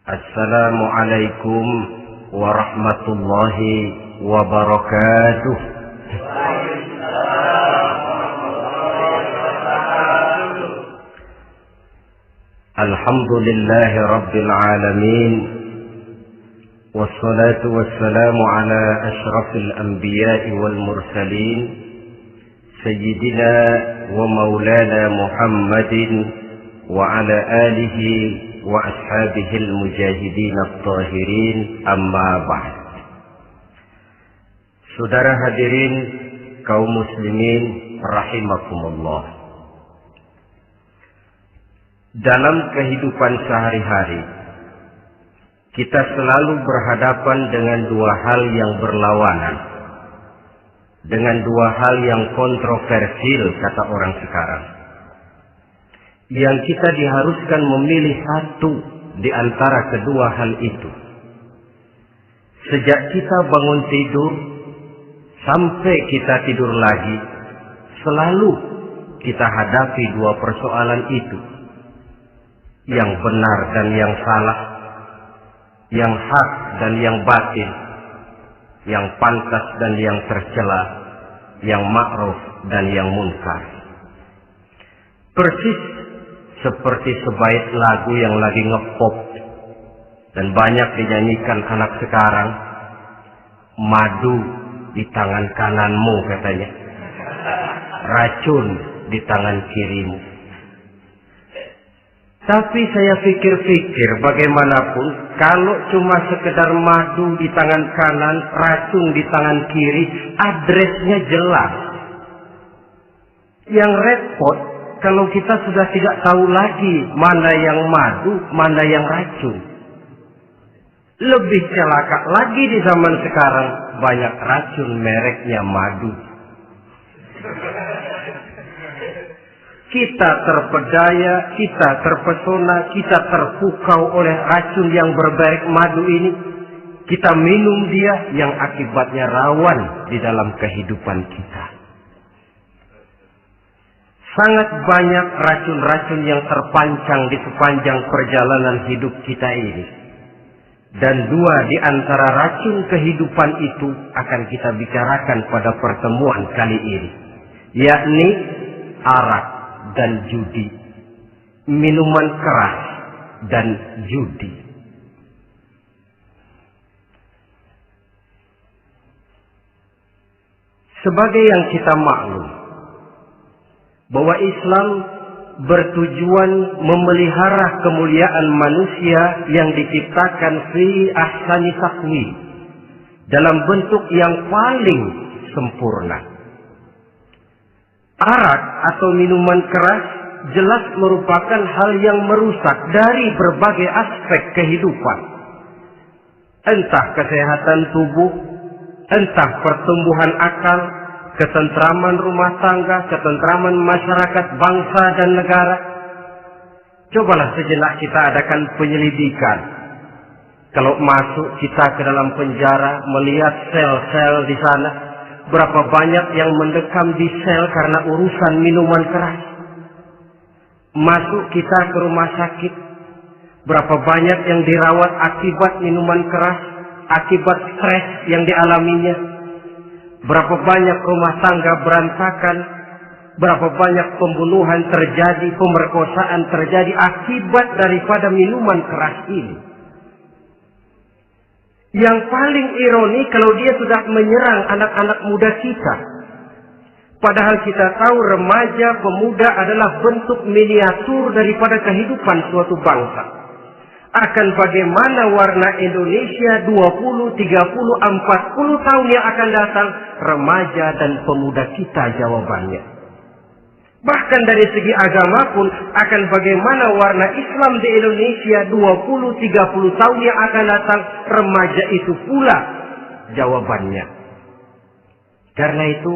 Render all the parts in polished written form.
Assalamualaikum warahmatullahi wabarakatuh. Alhamdulillahi rabbil alamin. Wassalatu wassalamu ala ashrafil anbiya'i wal mursalin, sayyidina wa maulana Muhammadin wa ala alihi wa ashabihil mujahidin at-tahirin, amma ba'd. Saudara hadirin kaum muslimin rahimakumullah. Dalam kehidupan sehari-hari kita selalu berhadapan dengan dua hal yang berlawanan, dengan dua hal yang kontroversial kata orang sekarang, yang kita diharuskan memilih satu di antara kedua hal itu. Sejak kita bangun tidur sampai kita tidur lagi, selalu kita hadapi dua persoalan itu, yang benar dan yang salah, yang hak dan yang batil, yang pantas dan yang tercela, yang ma'ruf dan yang munkar. Persis seperti sebaik lagu yang lagi ngepop dan banyak dinyanyikan anak sekarang, madu di tangan kananmu katanya, racun di tangan kirimu. Tapi saya pikir-pikir, bagaimanapun kalau cuma sekedar madu di tangan kanan, racun di tangan kiri, adresnya jelas. Yang repot kalau kita sudah tidak tahu lagi mana yang madu, mana yang racun. Lebih celaka lagi di zaman sekarang, banyak racun mereknya madu. Kita terpedaya, kita terpesona, kita terpukau oleh racun yang bermerek madu ini. Kita minum dia, yang akibatnya rawan di dalam kehidupan kita. Sangat banyak racun-racun yang terpancang di sepanjang perjalanan hidup kita ini. Dan dua di antara racun kehidupan itu akan kita bicarakan pada pertemuan kali ini, yakni arak dan judi, minuman keras dan judi. Sebagai yang kita maklum bahwa Islam bertujuan memelihara kemuliaan manusia yang diciptakan fi ahsani taqwim, dalam bentuk yang paling sempurna. Arak atau minuman keras jelas merupakan hal yang merusak dari berbagai aspek kehidupan. Entah kesehatan tubuh, entah pertumbuhan akal, ketentraman rumah tangga, ketentraman masyarakat, bangsa dan negara. Cobalah sejenak kita adakan penyelidikan. Kalau masuk kita ke dalam penjara, melihat sel-sel di sana, berapa banyak yang mendekam di sel karena urusan minuman keras. Masuk kita ke rumah sakit, berapa banyak yang dirawat akibat minuman keras, akibat stres yang dialaminya. Berapa banyak rumah tangga berantakan, berapa banyak pembunuhan terjadi, pemerkosaan terjadi akibat daripada minuman keras ini. Yang paling ironi kalau dia sudah menyerang anak-anak muda kita. Padahal kita tahu remaja, pemuda adalah bentuk miniatur daripada kehidupan suatu bangsa. Akan bagaimana warna Indonesia 20, 30, 40 tahun yang akan datang, remaja dan pemuda kita jawabannya. Bahkan dari segi agama pun, akan bagaimana warna Islam di Indonesia 20, 30 tahun yang akan datang, remaja itu pula jawabannya. Karena itu,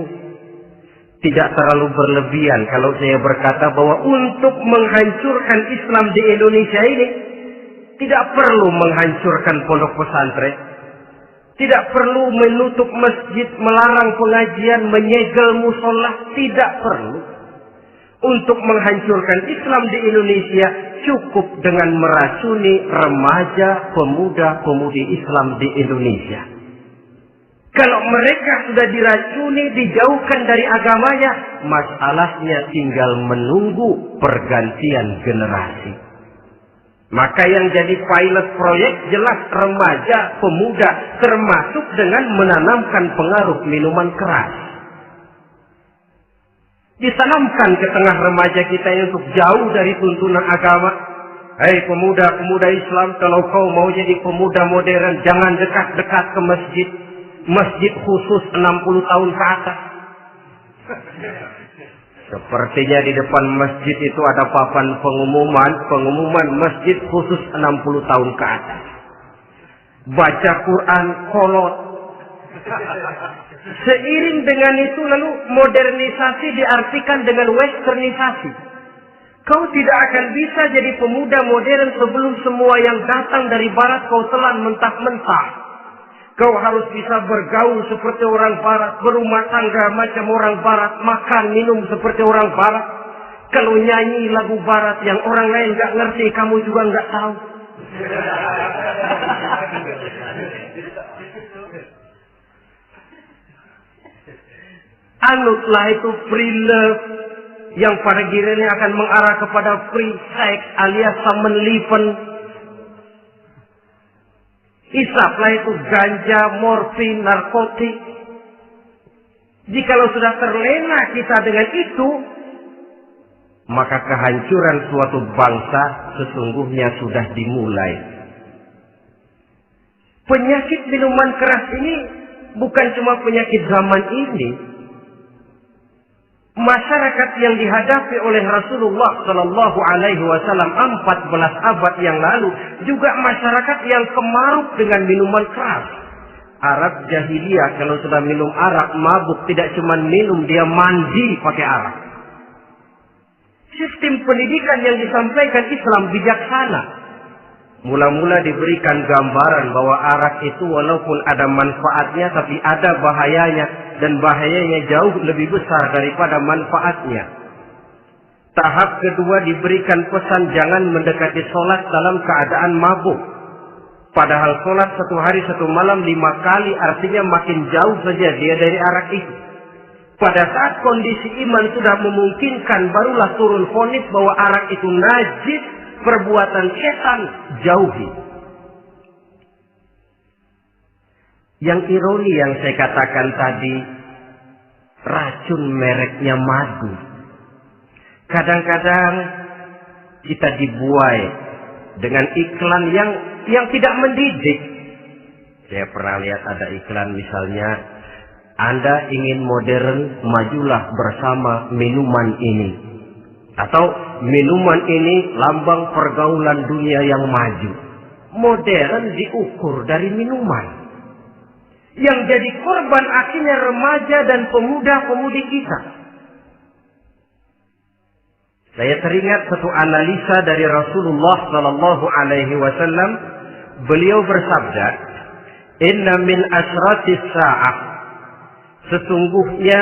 tidak terlalu berlebihan kalau saya berkata bahwa untuk menghancurkan Islam di Indonesia ini, tidak perlu menghancurkan pondok pesantren, tidak perlu menutup masjid, melarang pengajian, menyegel musola, tidak perlu. Untuk menghancurkan Islam di Indonesia, cukup dengan meracuni remaja, pemuda-pemudi Islam di Indonesia. Kalau mereka sudah diracuni, dijauhkan dari agamanya, masalahnya tinggal menunggu pergantian generasi. Maka yang jadi pilot proyek jelas remaja, pemuda, termasuk dengan menanamkan pengaruh minuman keras. Ditanamkan ke tengah remaja kita ini untuk jauh dari tuntunan agama. Hei pemuda-pemuda Islam, kalau kau mau jadi pemuda modern, jangan dekat-dekat ke masjid. Masjid khusus 60 tahun ke atas. Sepertinya di depan masjid itu ada papan pengumuman masjid khusus 60 tahun ke atas. Baca Quran kolot. Seiring dengan itu lalu modernisasi diartikan dengan westernisasi. Kau tidak akan bisa jadi pemuda modern sebelum semua yang datang dari barat kau telan mentah-mentah. Kau harus bisa bergaul seperti orang barat, berumah tangga macam orang barat, makan minum seperti orang barat. Kalau nyanyi lagu barat yang orang lain gak ngerti, kamu juga gak tahu. Anutlah itu free love yang pada gilirannya akan mengarah kepada free sex alias samenleven. Isaplah itu ganja, morfin, narkotik. Jikalau sudah terlena kita dengan itu, maka kehancuran suatu bangsa sesungguhnya sudah dimulai. Penyakit minuman keras ini bukan cuma penyakit zaman ini. Masyarakat yang dihadapi oleh Rasulullah Shallallahu Alaihi Wasallam 14 abad yang lalu juga masyarakat yang kemaruk dengan minuman keras. Arab jahiliyah kalau sudah minum arak mabuk, tidak cuma minum, dia mandi pakai arak. Sistem pendidikan yang disampaikan Islam bijaksana. Mula-mula diberikan gambaran bahwa arak itu walaupun ada manfaatnya tapi ada bahayanya, dan bahayanya jauh lebih besar daripada manfaatnya. Tahap kedua diberikan pesan jangan mendekati sholat dalam keadaan mabuk. Padahal sholat 1 hari 1 malam 5 kali artinya makin jauh saja dia dari arak itu. Pada saat kondisi iman sudah memungkinkan, barulah turun vonis bahwa arak itu najis, perbuatan setan, jauhi. Yang ironi yang saya katakan tadi, racun mereknya madu. Kadang-kadang kita dibuai dengan iklan yang tidak mendidik. Saya pernah lihat ada iklan misalnya, Anda ingin modern, majulah bersama minuman ini. Atau minuman ini lambang pergaulan dunia yang maju. Modern diukur dari minuman. Yang jadi korban akhirnya remaja dan pemuda-pemudi kita. Saya teringat satu analisa dari Rasulullah Sallallahu Alaihi Wasallam. Beliau bersabda, Inna min asratis sa'ah. Sesungguhnya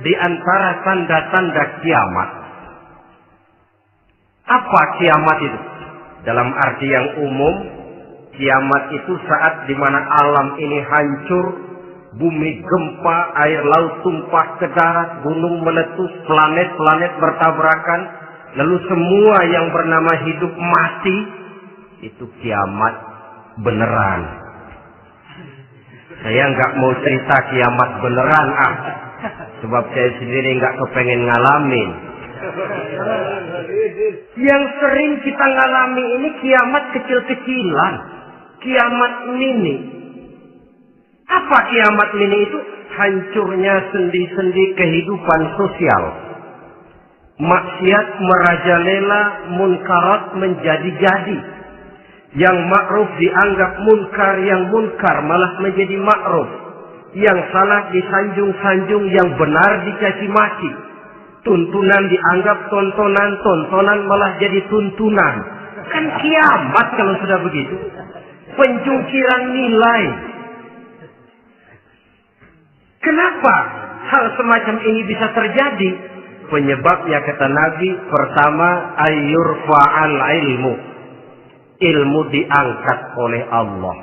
di antara tanda-tanda kiamat. Apa kiamat itu? Dalam arti yang umum, kiamat itu saat di mana alam ini hancur, bumi gempa, air laut tumpah ke darat, gunung meletus, planet-planet bertabrakan, lalu semua yang bernama hidup mati. Itu kiamat beneran. Saya nggak mau cerita kiamat beneran, sebab saya sendiri nggak kepengen ngalamin. Yang sering kita ngalami ini kiamat kecil-kecilan, kiamat mini. Apa kiamat mini itu? Hancurnya sendi-sendi kehidupan sosial. Maksiat merajalela, munkarat menjadi-jadi. Yang ma'ruf dianggap munkar, yang munkar malah menjadi ma'ruf. Yang salah disanjung-sanjung, yang benar dicaci maki. Tuntunan dianggap tontonan, tontonan malah jadi tuntunan. Kan kiamat kalau sudah begitu. Pencungkiran nilai. Kenapa hal semacam ini bisa terjadi? Penyebabnya kata Nabi, pertama ayyurfa'al ilmu. Ilmu diangkat oleh Allah.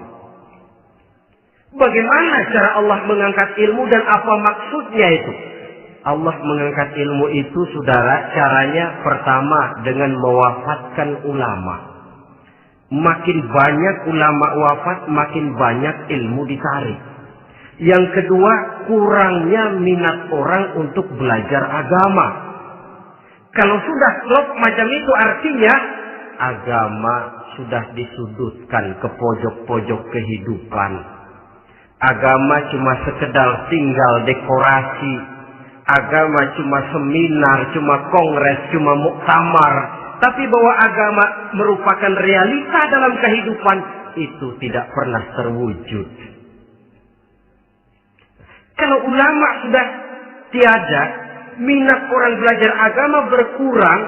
Bagaimana cara Allah mengangkat ilmu dan apa maksudnya itu? Allah mengangkat ilmu itu, saudara, caranya pertama dengan mewafatkan ulama. Makin banyak ulama wafat, makin banyak ilmu ditarik. Yang kedua, kurangnya minat orang untuk belajar agama. Kalau sudah klop macam itu, artinya agama sudah disudutkan ke pojok-pojok kehidupan. Agama cuma sekedar tinggal dekorasi. Agama cuma seminar, cuma kongres, cuma muktamar. Tapi bahwa agama merupakan realita dalam kehidupan, itu tidak pernah terwujud. Kalau ulama sudah tiada, minat orang belajar agama berkurang,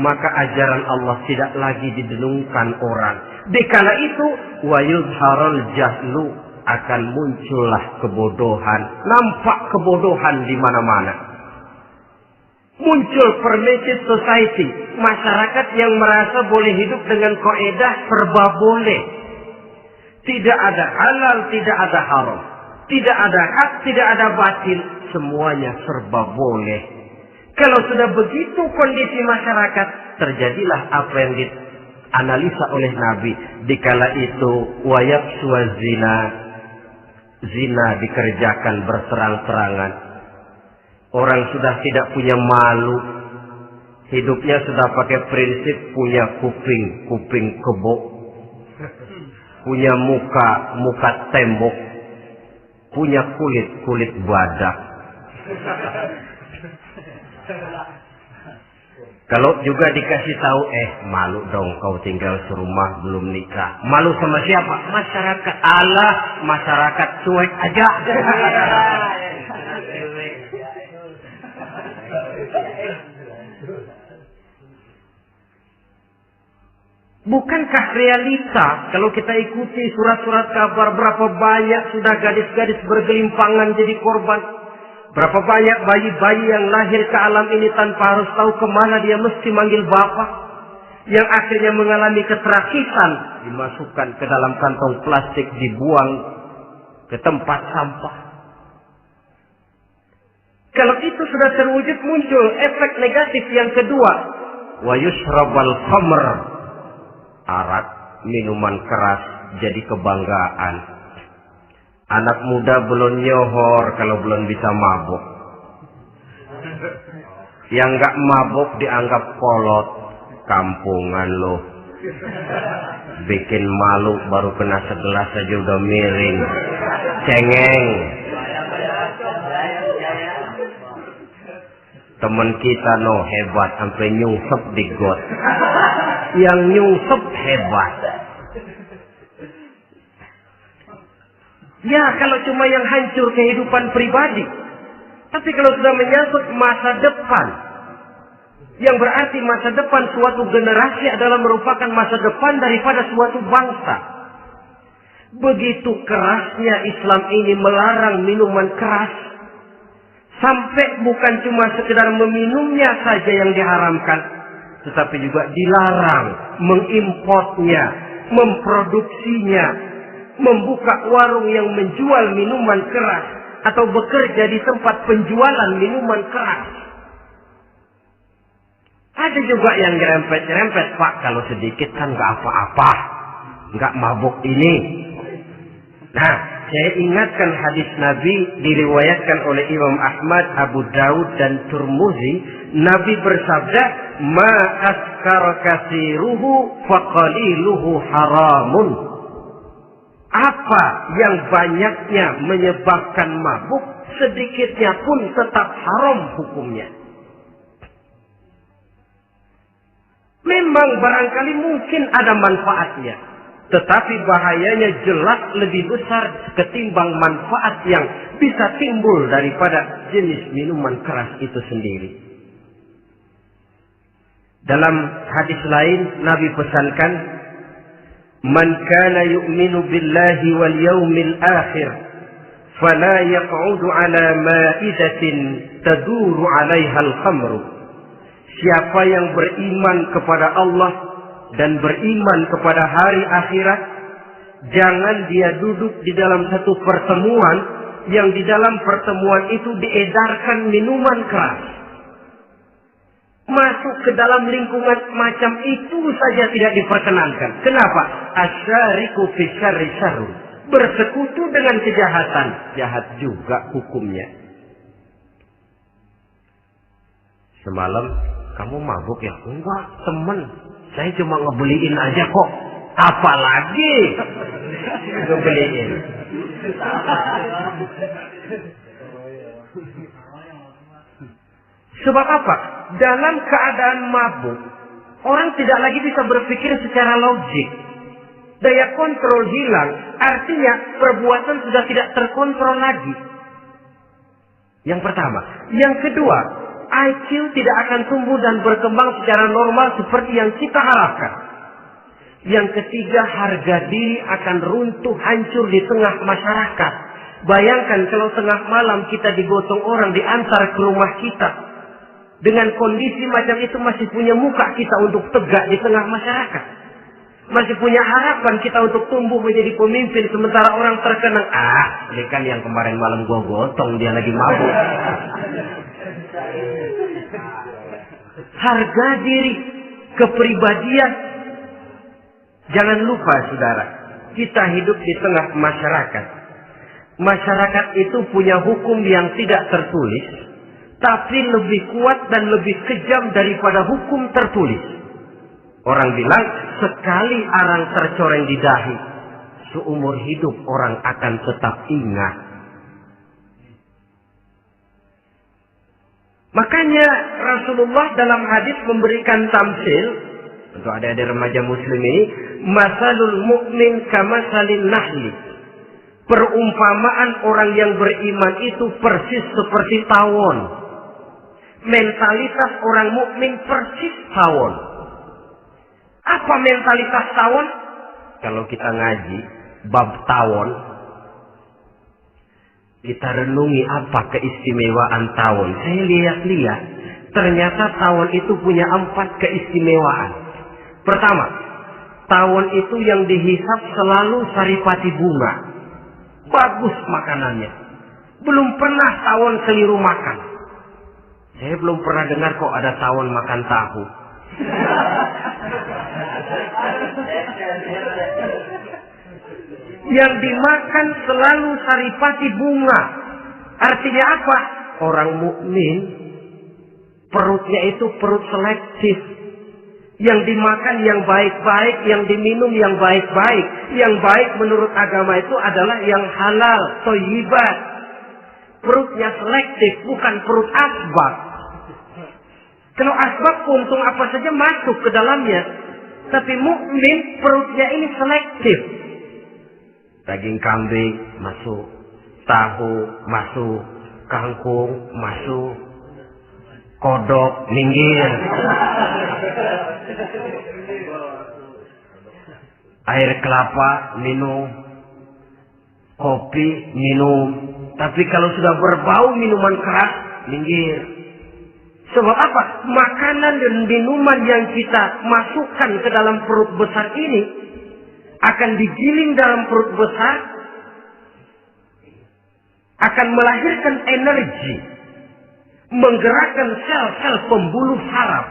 maka ajaran Allah tidak lagi didenungkan orang. Dikala itu, wa yuzharul jahlu, akan muncullah kebodohan. Nampak kebodohan di mana-mana. Muncul permissive society, masyarakat yang merasa boleh hidup dengan kaidah serba boleh. Tidak ada halal, tidak ada haram. Tidak ada hak, tidak ada batil. Semuanya serba boleh. Kalau sudah begitu kondisi masyarakat, terjadilah apa yang dianalisa oleh Nabi. Dikala itu, wayabsu zina. Zina dikerjakan berterang-terangan. Orang sudah tidak punya malu. Hidupnya sudah pakai prinsip punya kuping kebo. Punya muka tembok. Punya kulit badak. Kalau juga dikasih tahu, malu dong kau tinggal serumah belum nikah. Malu sama siapa? Masyarakat. Allah, masyarakat cuek aja. Bukankah realita kalau kita ikuti surat-surat kabar, berapa banyak sudah gadis-gadis bergelimpangan jadi korban? Berapa banyak bayi-bayi yang lahir ke alam ini tanpa harus tahu kemana dia mesti manggil bapak. Yang akhirnya mengalami keterakisan, dimasukkan ke dalam kantong plastik, dibuang ke tempat sampah. Kalau itu sudah terwujud, muncul efek negatif yang kedua. Wa yushrabal khamr. Arak, minuman keras jadi kebanggaan. Anak muda belum nyohor kalau belum bisa mabuk. Yang nggak mabuk dianggap kolot. Kampungan loh. Bikin malu baru kena segelas aja udah miring. Cengeng. Temen kita hebat sampai nyungsep di got. Yang nyungsep hebat. Ya, kalau cuma yang hancur kehidupan pribadi. Tapi kalau sudah menyangkut masa depan, yang berarti masa depan suatu generasi adalah merupakan masa depan daripada suatu bangsa. Begitu kerasnya Islam ini melarang minuman keras. Sampai bukan cuma sekedar meminumnya saja yang diharamkan, tetapi juga dilarang mengimportnya, memproduksinya, membuka warung yang menjual minuman keras atau bekerja di tempat penjualan minuman keras. Ada juga yang nyerempet-nyerempet, Pak, kalau sedikit kan nggak apa-apa, nggak mabuk ini. Nah, saya ingatkan hadis Nabi diriwayatkan oleh Imam Ahmad, Abu Daud dan Turmuzi. Nabi bersabda, "Ma askara katsiruhu faqaliluhu haramun." Apa yang banyaknya menyebabkan mabuk, sedikitnya pun tetap haram hukumnya. Memang barangkali mungkin ada manfaatnya, tetapi bahayanya jelas lebih besar ketimbang manfaat yang bisa timbul daripada jenis minuman keras itu sendiri. Dalam hadis lain Nabi pesankan, "Man kana yu'minu billahi wal yawmil akhir fala yaq'udu ala ma'idatin taduru 'alaiha al-khamru. Siapa yang beriman kepada Allah dan beriman kepada hari akhirat, jangan dia duduk di dalam satu pertemuan yang di dalam pertemuan itu diedarkan minuman keras. Masuk ke dalam lingkungan macam itu saja tidak diperkenankan. Kenapa? Asyariku fi syarri syarru. Bersekutu dengan kejahatan, jahat juga hukumnya. Semalam kamu mabuk ya? Enggak, temen. Saya cuma ngebeliin aja kok. Apalagi ngebeliin. Sebab apa? Dalam keadaan mabuk, orang tidak lagi bisa berpikir secara logik. Daya kontrol hilang, artinya perbuatan sudah tidak terkontrol lagi. Yang pertama. Yang kedua, IQ tidak akan tumbuh dan berkembang secara normal seperti yang kita harapkan. Yang ketiga, harga diri akan runtuh hancur di tengah masyarakat. Bayangkan kalau tengah malam kita digotong orang diantar ke rumah kita. Dengan kondisi macam itu masih punya muka kita untuk tegak di tengah masyarakat. Masih punya harapan kita untuk tumbuh menjadi pemimpin sementara orang terkenang. Ini kan yang kemarin malam gua gotong, dia lagi mabuk. Harga diri, kepribadian. Jangan lupa saudara, kita hidup di tengah masyarakat. Masyarakat itu punya hukum yang tidak tertulis, tapi lebih kuat dan lebih kejam daripada hukum tertulis. Orang bilang, sekali arang tercoreng di dahi, seumur hidup orang akan tetap ingat. Makanya Rasulullah dalam hadis memberikan tamsil untuk adik-adik remaja muslim ini, masalul mu'min kamasalin nahli. Perumpamaan orang yang beriman itu persis seperti tawon. Mentalitas orang mukmin persis tawon. Apa mentalitas tawon? Kalau kita ngaji bab tawon, kita renungi apa keistimewaan tawon. Saya lihat-lihat, ternyata tawon itu punya 4 keistimewaan. Pertama, tawon itu yang dihisap selalu saripati bunga. Bagus makanannya. Belum pernah tawon keliru makan. Saya belum pernah dengar kok ada tawon makan tahu. Yang dimakan selalu saripati bunga. Artinya apa? Orang mukmin perutnya itu perut selektif. Yang dimakan yang baik-baik, yang diminum yang baik-baik. Yang baik menurut agama itu adalah yang halal, thayyibat. Perutnya selektif, bukan perut asbab. Kalau asbab untung apa saja masuk ke dalamnya. Tapi mukmin perutnya ini selektif. Daging kambing masuk, tahu masuk, kangkung masuk, kodok minggir. Air kelapa minum, kopi minum. Tapi kalau sudah berbau minuman keras, minggir. Sebab apa? Makanan dan minuman yang kita masukkan ke dalam perut besar ini akan digiling dalam perut besar, akan melahirkan energi, menggerakkan sel-sel pembuluh saraf.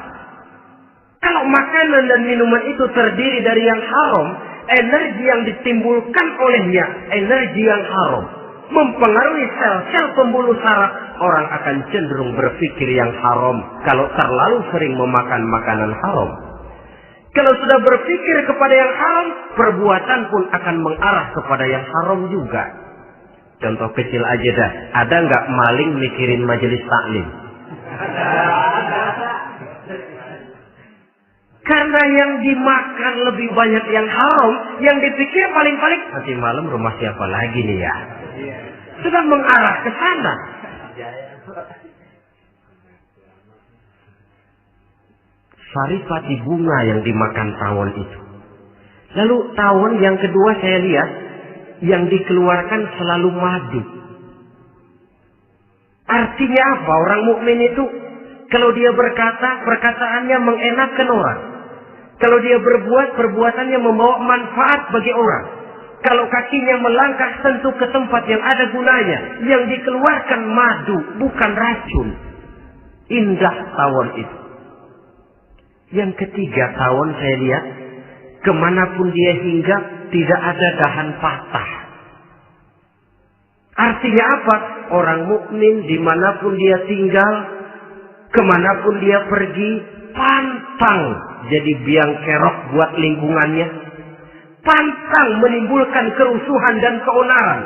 Kalau makanan dan minuman itu terdiri dari yang haram, energi yang ditimbulkan olehnya, energi yang haram, mempengaruhi sel-sel pembuluh saraf, orang akan cenderung berpikir yang haram kalau terlalu sering memakan makanan haram. Kalau sudah berpikir kepada yang haram, perbuatan pun akan mengarah kepada yang haram juga. Contoh kecil aja dah, ada nggak maling mikirin majelis taklim? Karena yang dimakan lebih banyak yang haram, yang dipikir paling-paling nanti malam rumah siapa lagi nih ya? Sudah mengarah ke sana. Saripati bunga yang dimakan tawon itu. Lalu tawon yang kedua saya lihat yang dikeluarkan selalu madu. Artinya apa orang mukmin itu? Kalau dia berkata, perkataannya mengenakan orang. Kalau dia berbuat, perbuatannya membawa manfaat bagi orang. Kalau kakinya melangkah tentu ke tempat yang ada gunanya. Yang dikeluarkan madu, bukan racun. Indah tawon itu. Yang ketiga, tawon saya lihat, kemanapun dia hinggap, tidak ada dahan patah. Artinya apa? Orang mukmin dimanapun dia tinggal, kemanapun dia pergi, pantang jadi biang kerok buat lingkungannya. Pantang menimbulkan kerusuhan dan keonaran.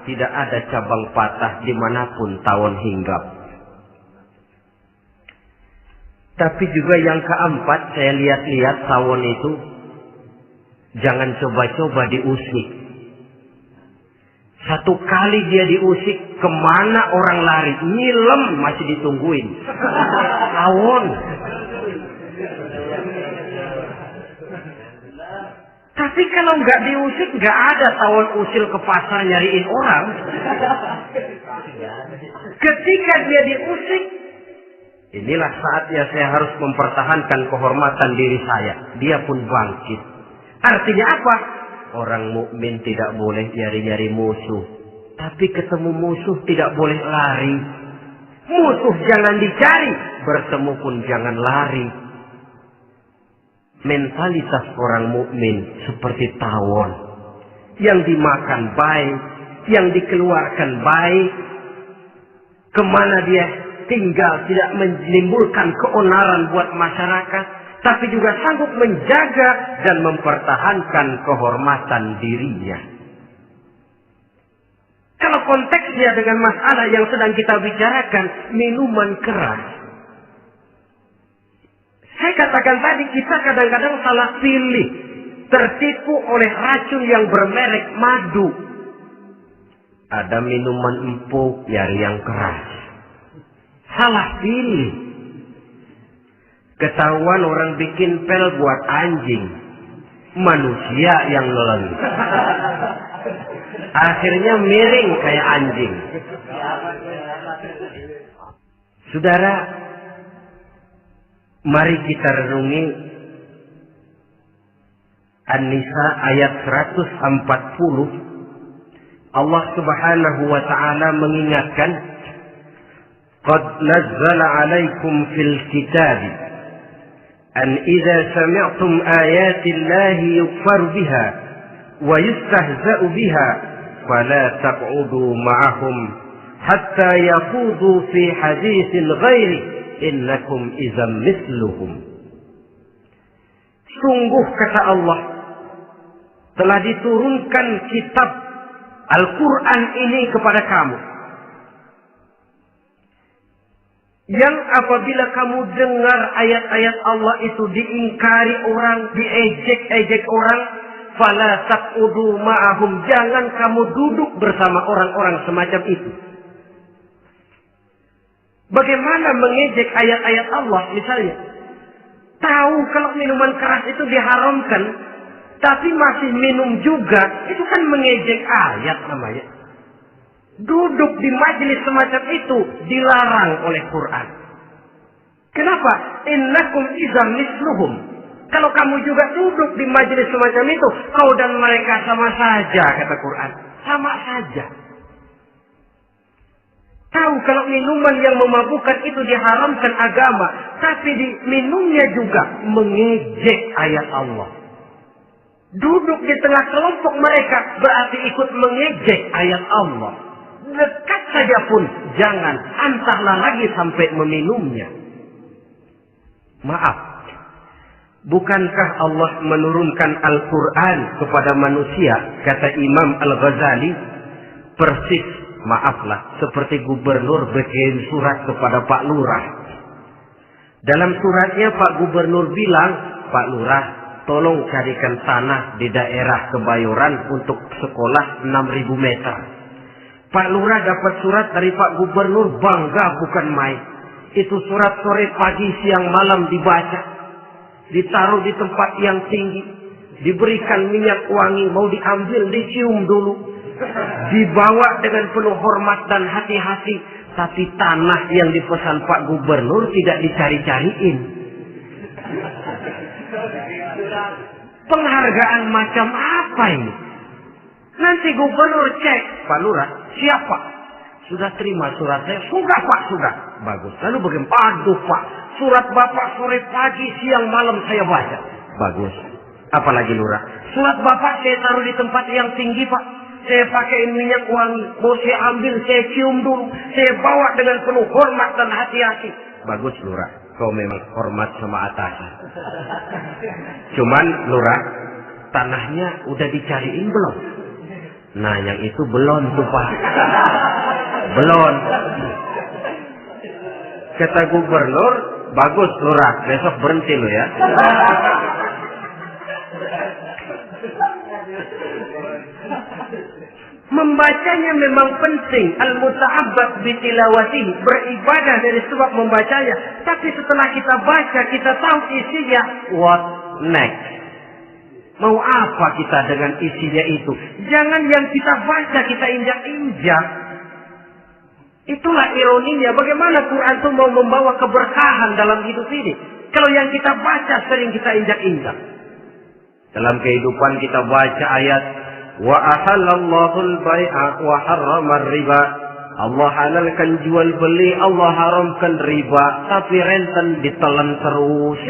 Tidak ada cabang patah dimanapun tawon hinggap. Tapi juga yang keempat, saya lihat-lihat tawon itu, jangan coba-coba diusik. Satu kali dia diusik, kemana orang lari? Nyilem masih ditungguin. Tawon. Tapi kalau nggak diusik, nggak ada tawon usil ke pasar nyariin orang. Ketika dia diusik, inilah saatnya saya harus mempertahankan kehormatan diri saya. Dia pun bangkit. Artinya apa? Orang mukmin tidak boleh nyari-nyari musuh. Tapi ketemu musuh tidak boleh lari. Musuh jangan dicari. Bertemu pun jangan lari. Mentalitas orang mukmin seperti tawon. Yang dimakan baik. Yang dikeluarkan baik. Kemana dia tinggal tidak menimbulkan keonaran buat masyarakat. Tapi juga sanggup menjaga dan mempertahankan kehormatan dirinya. Kalau konteksnya dengan masalah yang sedang kita bicarakan, minuman keras. Saya katakan tadi, kita kadang-kadang salah pilih. Tertipu oleh racun yang bermerek madu. Ada minuman empuk, nyari yang keras. Salah pilih. Ketahuan orang bikin pel buat anjing. Manusia yang nelen. Akhirnya miring kayak anjing. Saudara, mari kita renungi An-Nisa ayat 140. Allah Subhanahu wa ta'ala mengingatkan, "Qad nazzala 'alaikum fil kitab أن إذا سمعتم آيات الله يكفر بها ويستهزأ بها فلا تقعدوا معهم حتى يخوضوا في حديث غيره إنكم إذا مثلهم." Sungguh kata Allah, telah diturunkan kitab Al-Quran ini kepada kamu, yang apabila kamu dengar ayat-ayat Allah itu diingkari orang, diejek-ejek orang, fala taqudu ma'ahum, jangan kamu duduk bersama orang-orang semacam itu. Bagaimana mengejek ayat-ayat Allah misalnya? Tahu kalau minuman keras itu diharamkan, tapi masih minum juga, itu kan mengejek ayat namanya. Duduk di majelis semacam itu dilarang oleh Quran. Kenapa? Innakum idzam misluhum. Kalau kamu juga duduk di majelis semacam itu, kau dan mereka sama saja, kata Quran. Sama saja. Tahu kalau minuman yang memabukkan itu diharamkan agama, tapi minumnya juga mengejek ayat Allah. Duduk di tengah kelompok mereka berarti ikut mengejek ayat Allah. Dekat saja pun jangan, antarlah lagi sampai meminumnya. Maaf, bukankah Allah menurunkan Al-Quran kepada manusia, kata Imam Al-Ghazali, persis, maaflah, seperti gubernur bikin surat kepada Pak Lurah. Dalam suratnya Pak Gubernur bilang, Pak Lurah, tolong carikan tanah di daerah Kebayoran untuk sekolah 6.000 meter. Pak Lurah dapat surat dari Pak Gubernur, bangga bukan main. Itu surat sore, pagi, siang, malam dibaca. Ditaruh di tempat yang tinggi. Diberikan minyak wangi, mau diambil, dicium dulu. Dibawa dengan penuh hormat dan hati-hati. Tapi tanah yang dipesan Pak Gubernur tidak dicari-cariin. Penghargaan macam apa ini? Nanti Gubernur cek, Pak Lurah, siapa? Sudah terima surat saya? Sudah Pak, sudah. Bagus. Lalu bagaimana? Aduh Pak, surat Bapak sore pagi siang malam saya baca. Bagus. Apalagi Lurah? Surat Bapak saya taruh di tempat yang tinggi Pak. Saya pakai minyak wangi. Mau saya ambil, saya cium dulu. Saya bawa dengan penuh hormat dan hati-hati. Bagus Lurah. Kau memang hormat sama atasan. Cuman Lurah, tanahnya udah dicariin belum? Nah yang itu belum tuh Pak. Belum. Kata Gubernur, bagus Lurah, besok berhenti lo ya. Membacanya memang penting. Al-muta'abbad bitilawatih, beribadah dari sebab membacanya. Tapi setelah kita baca, kita tahu isinya. What next? Mau apa kita dengan isinya itu? Jangan yang kita baca kita injak-injak. Itulah ironinya. Bagaimana Quran itu mau membawa keberkahan dalam hidup ini? Kalau yang kita baca sering kita injak-injak. Dalam kehidupan kita baca ayat wa ahallallahu al-bai'a wa harrama riba. Allah halalkan jual beli, Allah haramkan riba, tapi renten ditelan terus.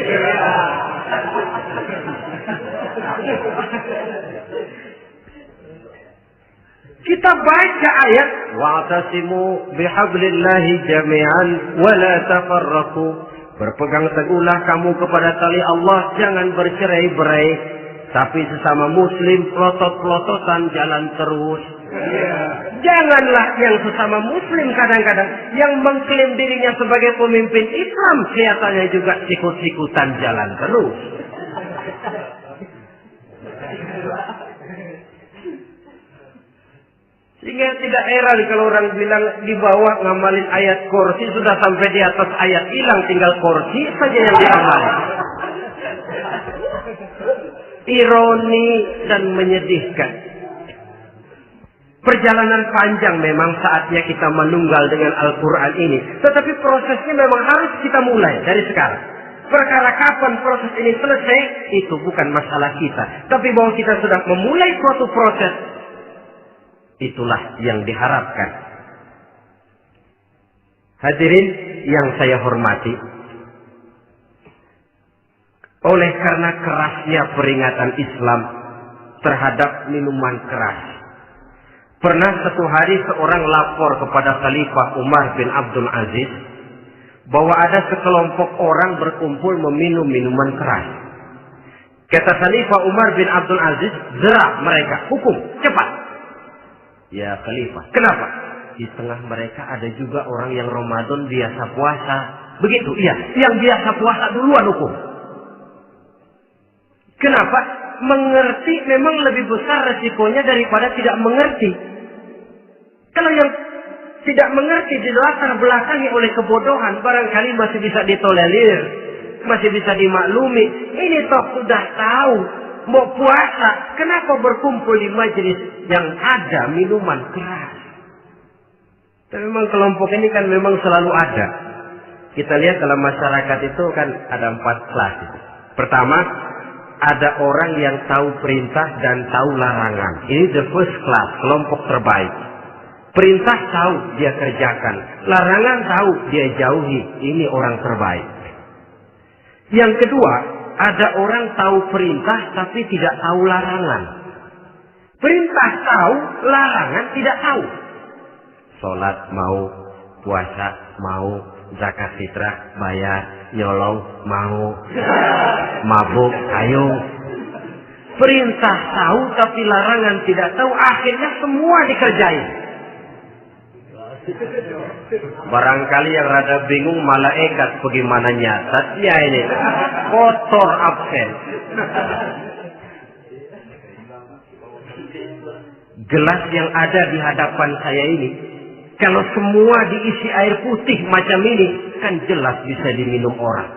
Kita baca ayat wa'tasimu bihablillahi jami'an wa la tafarraqu. Berpegang teguhlah kamu kepada tali Allah, jangan bercerai-berai. Tapi sesama muslim pelotot-pelototan jalan terus. Janganlah yang sesama muslim kadang-kadang yang mengklaim dirinya sebagai pemimpin Islam kelihatannya juga sikut-sikutan jalan terus. Sehingga tidak heran kalau orang bilang di bawah ngamalin ayat kursi sudah sampai di atas ayat hilang, tinggal kursi saja yang diamalin. Ironi dan menyedihkan. Perjalanan panjang memang saatnya kita menunggal dengan Al-Quran ini. Tetapi prosesnya memang harus kita mulai dari sekarang. Perkara kapan proses ini selesai, itu bukan masalah kita. Tapi bahwa kita sudah memulai suatu proses, itulah yang diharapkan. Hadirin yang saya hormati, oleh karena kerasnya peringatan Islam terhadap minuman keras, pernah satu hari seorang lapor kepada Khalifah Umar bin Abdul Aziz bahwa ada sekelompok orang berkumpul meminum minuman keras. Kata Khalifah Umar bin Abdul Aziz, jerah mereka, hukum, cepat. Ya Khalifah, kenapa? Di tengah mereka ada juga orang yang Ramadan biasa puasa. Begitu, iya, yang biasa puasa duluan hukum. Kenapa? Mengerti memang lebih besar resikonya daripada tidak mengerti. Kalau yang tidak mengerti dilatar belakangi oleh kebodohan, barangkali masih bisa ditolerir, masih bisa dimaklumi. Ini toh sudah tahu mau puasa, kenapa berkumpul di majelis yang ada minuman keras? Tapi memang kelompok ini kan memang selalu ada. Kita lihat dalam masyarakat itu kan ada 4 kelas. Pertama, ada orang yang tahu perintah dan tahu larangan. Ini the first class, kelompok terbaik. Perintah tahu dia kerjakan, larangan tahu dia jauhi. Ini orang terbaik. Yang kedua, ada orang tahu perintah tapi tidak tahu larangan. Perintah tahu, larangan tidak tahu. Sholat mau, puasa mau, zakat fitrah bayar, nyolong mau, mabuk ayo. Perintah tahu tapi larangan tidak tahu, akhirnya semua dikerjain. Barangkali yang rada bingung malaikat bagaimana nyatatnya ini, kotor absen. Gelas yang ada di hadapan saya ini, kalau semua diisi air putih macam ini, kan jelas bisa diminum orang.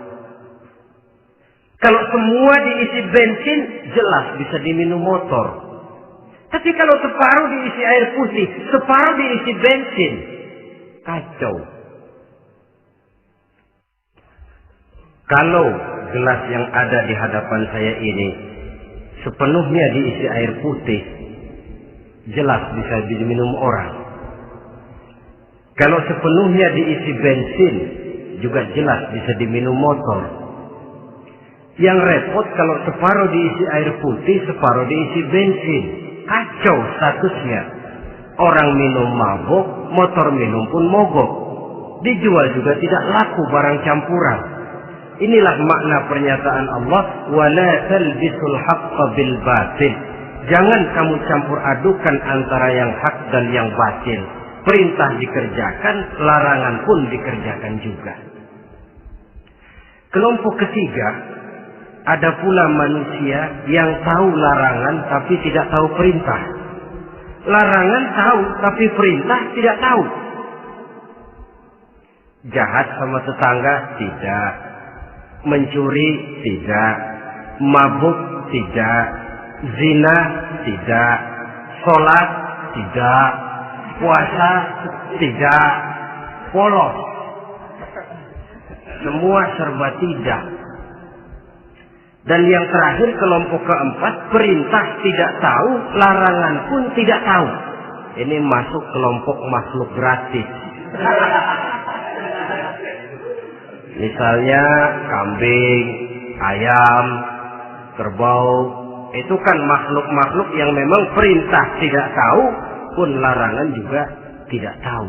Kalau semua diisi bensin, jelas bisa diminum motor. Tapi kalau separuh diisi air putih, separuh diisi bensin, Kacau. Kalau gelas yang ada di hadapan saya ini sepenuhnya diisi air putih, jelas bisa diminum orang. Kalau sepenuhnya diisi bensin, juga jelas bisa diminum motor. Yang repot kalau separuh diisi air putih, separuh diisi bensin. Kacau statusnya. Orang minum mabok, motor minum pun mogok. Dijual juga tidak laku barang campuran. Inilah makna pernyataan Allah, wala talbisul haqqa bil batil. Jangan kamu campur adukan antara yang hak dan yang batil. Perintah dikerjakan, larangan pun dikerjakan juga. Kelompok ketiga, ada pula manusia yang tahu larangan tapi tidak tahu perintah. Larangan tahu tapi perintah tidak tahu. Jahat sama tetangga tidak, mencuri tidak, mabuk tidak, zina tidak, sholat tidak, puasa tidak, polos. Semua serba tidak. Dan yang terakhir, kelompok keempat, perintah tidak tahu, larangan pun tidak tahu. Ini masuk kelompok makhluk gratis. Misalnya kambing, ayam, kerbau, itu kan makhluk-makhluk yang memang perintah tidak tahu, pun larangan juga tidak tahu.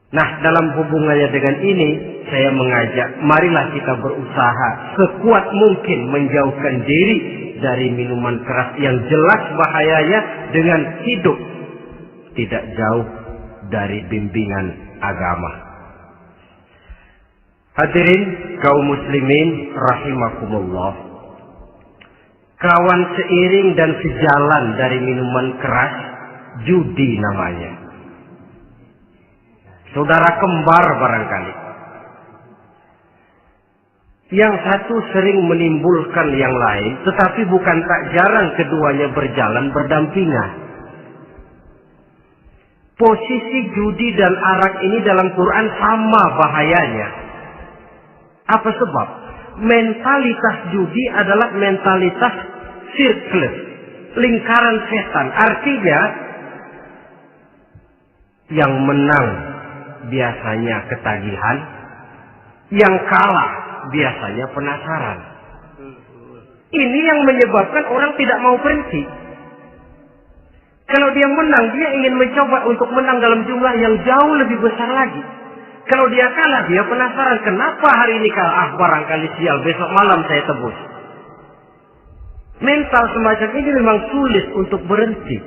Nah, dalam hubungannya dengan ini, saya mengajak, marilah kita berusaha sekuat mungkin menjauhkan diri dari minuman keras yang jelas bahayanya dengan hidup tidak jauh dari bimbingan agama. Hadirin kaum muslimin rahimakumullah. Kawan seiring dan sejalan dari minuman keras, judi namanya. Saudara kembar barangkali. Yang satu sering menimbulkan yang lain, tetapi bukan tak jarang keduanya berjalan berdampingan. Posisi judi dan arak ini dalam Quran sama bahayanya. Apa sebab? Mentalitas judi adalah mentalitas sirkel, lingkaran setan. Artinya, yang menang biasanya ketagihan, yang kalah biasanya penasaran. Ini yang menyebabkan orang tidak mau berhenti. Kalau dia menang, dia ingin mencoba untuk menang dalam jumlah yang jauh lebih besar lagi. Kalau dia kalah, dia penasaran, kenapa hari ini kalah? Barangkali sial, besok malam saya tebus. Mental semacam ini memang sulit untuk berhenti.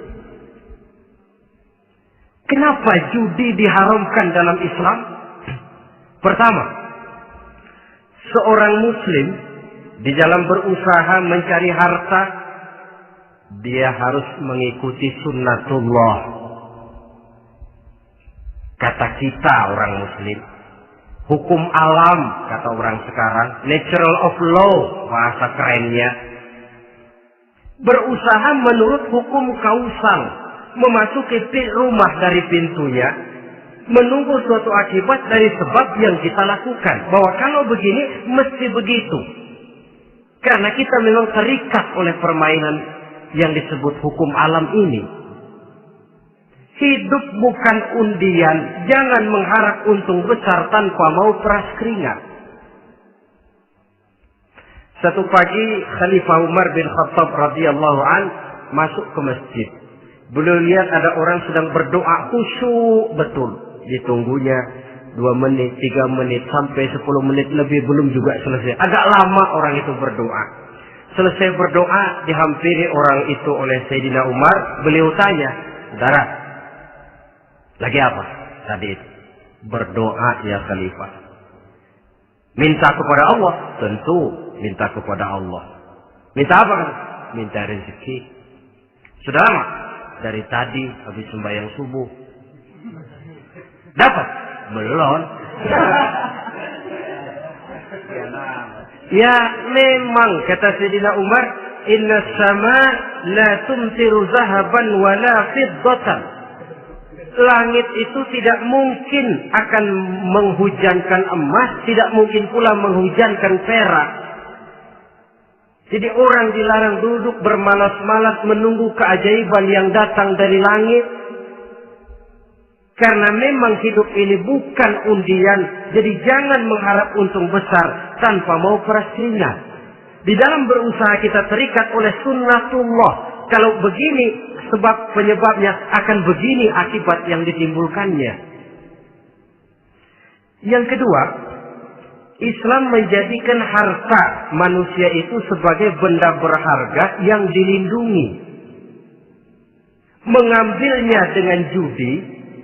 Kenapa judi diharamkan dalam Islam? Pertama, seorang muslim di dalam berusaha mencari harta, dia harus mengikuti sunnatullah. Kata kita orang muslim, hukum alam kata orang sekarang, natural of law bahasa kerennya. Berusaha menurut hukum kausal, memasuki rumah dari pintunya, menunggu suatu akibat dari sebab yang kita lakukan. Bahwa kalau begini, mesti begitu. Karena kita memang terikat oleh permainan yang disebut hukum alam ini. Hidup bukan undian, jangan mengharap untung besar tanpa mau peras keringat. Satu pagi Khalifah Umar bin Khattab radhiyallahu an masuk ke masjid. Beliau lihat ada orang sedang berdoa khusyuk betul. Ditunggunya 2 menit, 3 menit, sampai 10 menit lebih belum juga selesai. Agak lama orang itu berdoa. Selesai berdoa, dihampiri orang itu oleh Sayyidina Umar. Beliau tanya, saudara, lagi apa tadi itu? Berdoa ya Khalifah. Minta kepada Allah? Tentu minta kepada Allah. Minta apa? Minta rezeki. Sudah lama? Dari tadi habis sembahyang subuh. Dapat? Belum. Ya memang kata Sayyidina Umar, inna sama la tumtiru zahaban wala fiddatan. Langit itu tidak mungkin akan menghujankan emas, tidak mungkin pula menghujankan perak. Jadi orang dilarang duduk bermalas-malas menunggu keajaiban yang datang dari langit. Karena memang hidup ini bukan undian, jadi jangan mengharap untung besar tanpa mau keras keringat. Di dalam berusaha kita terikat oleh sunnatullah. Kalau begini sebab penyebabnya, akan begini akibat yang ditimbulkannya. Yang kedua, Islam menjadikan harta manusia itu sebagai benda berharga yang dilindungi. Mengambilnya dengan judi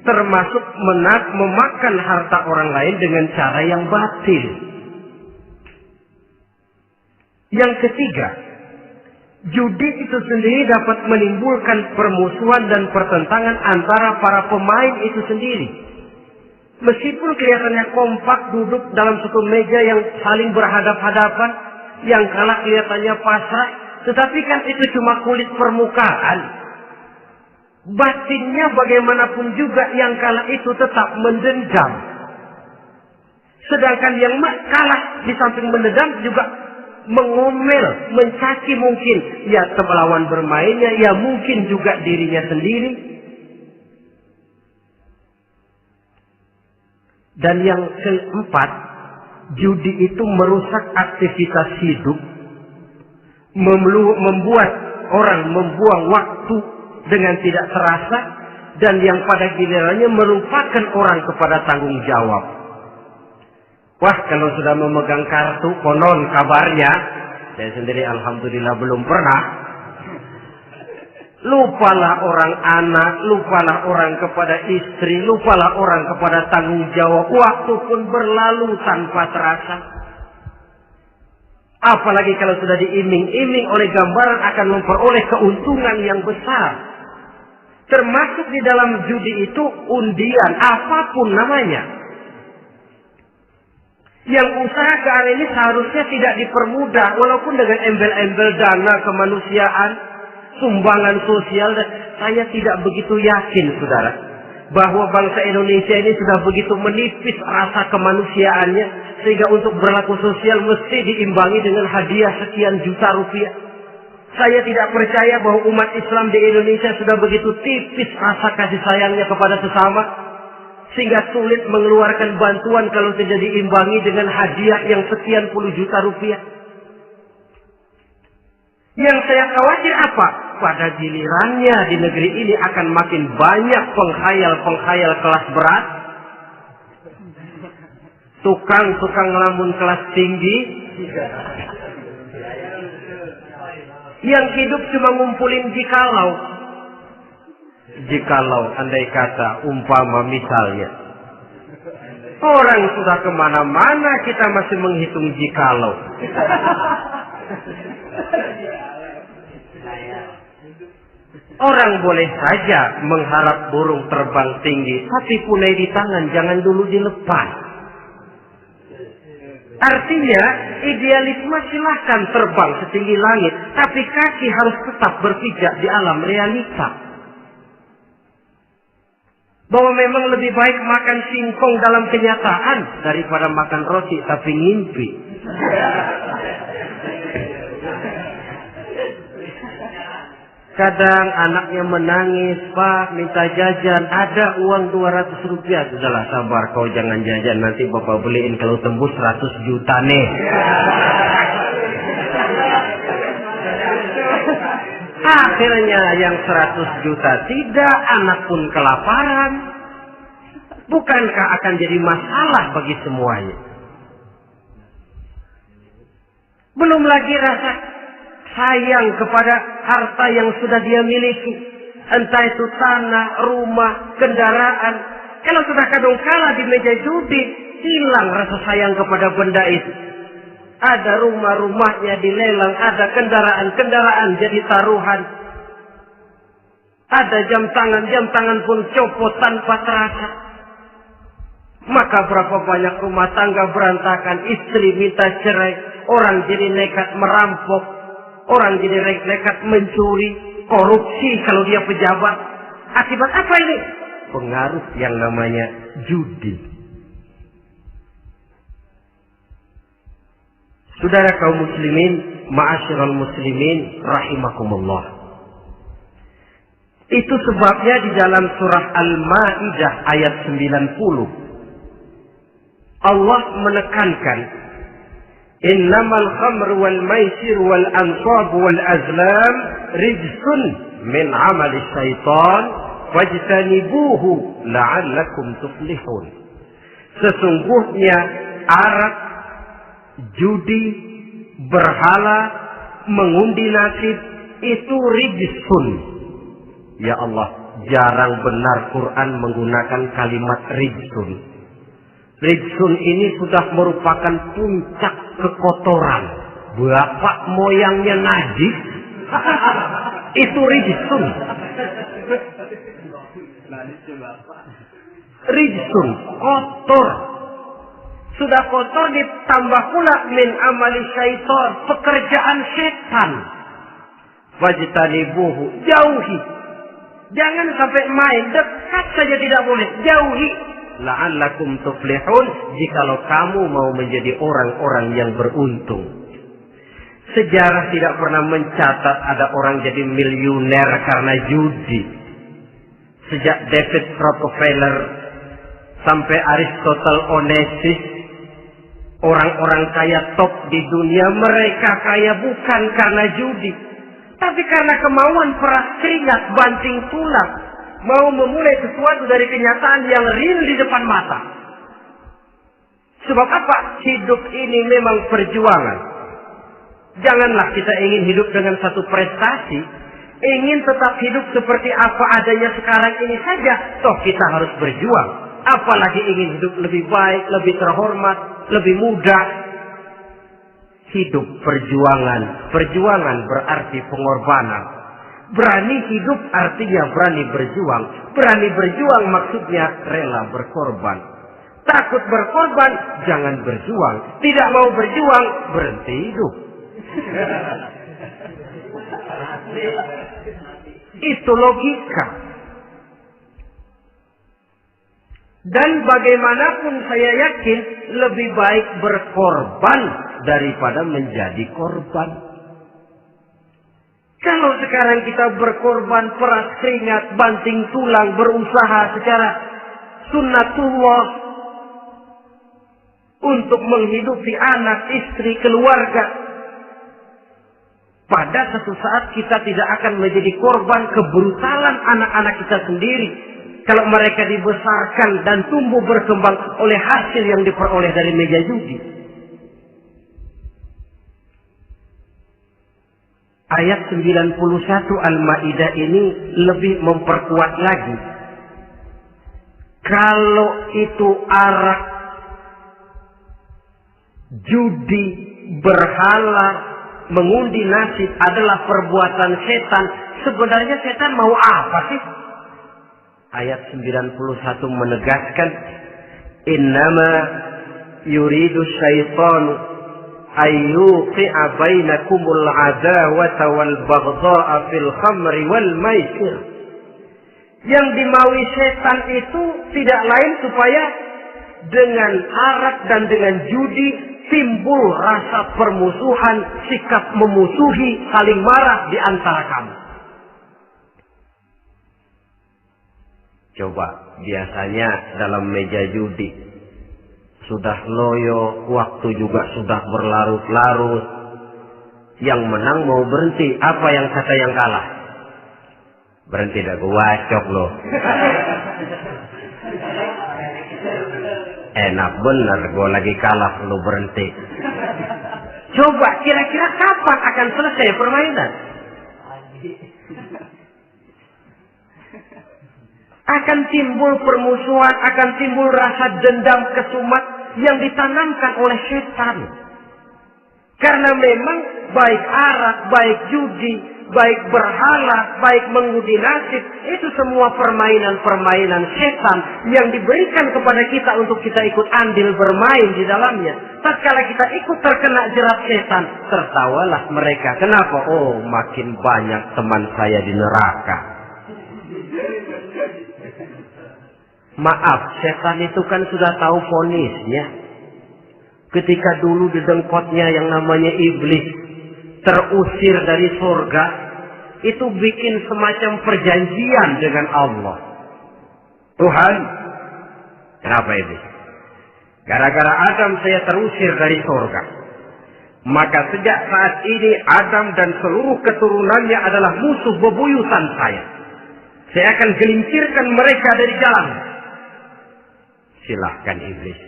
termasuk memakan harta orang lain dengan cara yang batil. Yang ketiga, judi itu sendiri dapat menimbulkan permusuhan dan pertentangan antara para pemain itu sendiri. Meskipun kelihatannya kompak duduk dalam satu meja yang saling berhadap-hadapan, yang kalah kelihatannya pasrah, tetapi kan itu cuma kulit permukaan. Batinnya bagaimanapun juga yang kalah itu tetap mendendam. Sedangkan yang kalah di samping mendendam juga mengomel, mencaci mungkin ya lawan bermainnya, ya mungkin juga dirinya sendiri. Dan yang keempat, judi itu merusak aktivitas hidup, membuat orang membuang waktu dengan tidak terasa, dan yang pada gilirannya melupakan orang kepada tanggung jawab. Wah, kalau sudah memegang kartu, konon kabarnya, saya sendiri alhamdulillah belum pernah, lupalah orang anak, lupalah orang kepada istri, lupalah orang kepada tanggung jawab. Waktu pun berlalu tanpa terasa. Apalagi kalau sudah diiming-iming oleh gambaran akan memperoleh keuntungan yang besar. Termasuk di dalam judi itu undian, apapun namanya. Yang usaha ke arah ini seharusnya tidak dipermudah, walaupun dengan embel-embel dana kemanusiaan, sumbangan sosial. Saya tidak begitu yakin, saudara, bahwa bangsa Indonesia ini sudah begitu menipis rasa kemanusiaannya, sehingga untuk berlaku sosial mesti diimbangi dengan hadiah sekian juta rupiah. Saya tidak percaya bahwa umat Islam di Indonesia sudah begitu tipis rasa kasih sayangnya kepada sesama, sehingga sulit mengeluarkan bantuan kalau tidak diimbangi dengan hadiah yang sekian puluh juta rupiah. Yang saya khawatir apa? Pada gilirannya di negeri ini akan makin banyak penghayal-penghayal kelas berat, tukang-tukang ngelamun kelas tinggi, yang hidup cuma ngumpulin jikalau andai kata umpama misalnya orang sudah kemana-mana kita masih menghitung jikalau. Orang boleh saja mengharap burung terbang tinggi, tapi punai di tangan jangan dulu dilepas. Artinya, idealisme silahkan terbang setinggi langit, tapi kaki harus tetap berpijak di alam realita. Bahwa memang lebih baik makan singkong dalam kenyataan daripada makan roti tapi ngimpi. Kadang anaknya menangis, Pak, minta jajan, ada uang 200 rupiah. Sudahlah, sabar, kau jangan jajan, nanti bapak beliin kalau tembus 100 juta nih. Akhirnya yang 100 juta tidak, anak pun kelaparan. Bukankah akan jadi masalah bagi semuanya? Belum lagi rasa sayang kepada harta yang sudah dia miliki. Entah itu tanah, rumah, kendaraan. Kalau sudah kadung kalah di meja judi, hilang rasa sayang kepada benda itu. Ada rumah-rumahnya dilelang, ada kendaraan-kendaraan jadi taruhan. Ada jam tangan pun copot tanpa terasa. Maka berapa banyak rumah tangga berantakan, istri minta cerai, orang jadi nekat merampok, orang jadi nekat mencuri, korupsi kalau dia pejabat. Akibat apa ini? pengaruh yang namanya judi. Saudara kaum muslimin, ma'asyiral muslimin rahimakumullah. Itu sebabnya di dalam surah Al-Maidah ayat 90 Allah menekankan, innamal khamru wal maisir wal ansab wal azlam rijsun min amali syaitan fajtanibuhu la'allakum tuflihun. Sesungguhnya arak, judi, berhala, mengundi nasib itu rijsun. Ya Allah, jarang benar Quran menggunakan kalimat rijsun. Rijsun ini sudah merupakan puncak kekotoran. Bapak moyangnya najis, itu rijsun. Rijsun, kotor. Sudah kotor ditambah pula min amali syaitan, pekerjaan setan. Wajtanibuhu, jauhi. Jangan sampai main, dekat saja tidak boleh, jauhi. La'allakum tuflihun, jikalau kamu mau menjadi orang-orang yang beruntung. Sejarah tidak pernah mencatat ada orang jadi miliuner karena judi. Sejak David Rockefeller sampai Aristotle Onassis, orang-orang kaya top di dunia, mereka kaya bukan karena judi, tapi karena kemauan peras keringat banting tulang, mau memulai sesuatu dari kenyataan yang real di depan mata. Sebab apa? Hidup ini memang perjuangan. Janganlah kita ingin hidup dengan satu prestasi, ingin tetap hidup seperti apa adanya sekarang ini saja, toh kita harus berjuang. Apalagi ingin hidup lebih baik, lebih terhormat, lebih mudah. Hidup perjuangan. Perjuangan berarti pengorbanan. Berani hidup artinya berani berjuang. Berani berjuang maksudnya rela berkorban. Takut berkorban, jangan berjuang. Tidak mau berjuang, berhenti hidup. Itu logika. Dan bagaimanapun saya yakin lebih baik berkorban daripada menjadi korban. Kalau sekarang kita berkorban, peras keringat, banting tulang, berusaha secara sunnatullah untuk menghidupi anak, istri, keluarga, pada satu saat kita tidak akan menjadi korban kebrutalan anak-anak kita sendiri. Kalau mereka dibesarkan dan tumbuh berkembang oleh hasil yang diperoleh dari meja judi. Ayat 91 Al-Maidah ini lebih memperkuat lagi. Kalau itu arak, judi, berhala, mengundi nasib adalah perbuatan setan, sebenarnya setan mau apa sih? Ayat 91 menegaskan, innama yuridu syaitanu ayyuqi'a bainakumul adawata wal baghdha'a fil khamri wal maisir. Yang dimaui setan itu tidak lain supaya dengan arak dan dengan judi timbul rasa permusuhan, sikap memusuhi, saling marah di antara kamu. Coba, biasanya dalam meja judi sudah loyo, waktu juga sudah berlarut-larut. Yang menang mau berhenti, apa yang kata yang kalah? Berhenti dah, gua wacok loh. Enak bener, gua lagi kalah lu berhenti. Coba, kira-kira kapan akan selesai permainan? Akan timbul permusuhan, akan timbul rasa dendam, kesumat yang ditanamkan oleh setan. Karena memang baik arak, baik judi, baik berhala, baik mengundi nasib, itu semua permainan-permainan setan yang diberikan kepada kita untuk kita ikut andil bermain di dalamnya. Tatkala kita ikut terkena jerat setan, tertawalah mereka. Kenapa? Oh, makin banyak teman saya di neraka. Maaf, setan itu kan sudah tahu vonisnya. Ketika dulu di dengkotnya yang namanya iblis terusir dari surga, itu bikin semacam perjanjian dengan Allah. Tuhan, kenapa ini? Gara-gara Adam saya terusir dari surga. Maka sejak saat ini Adam dan seluruh keturunannya adalah musuh bebuyutan saya. Saya akan gelincirkan mereka dari jalan. Silahkan iblis,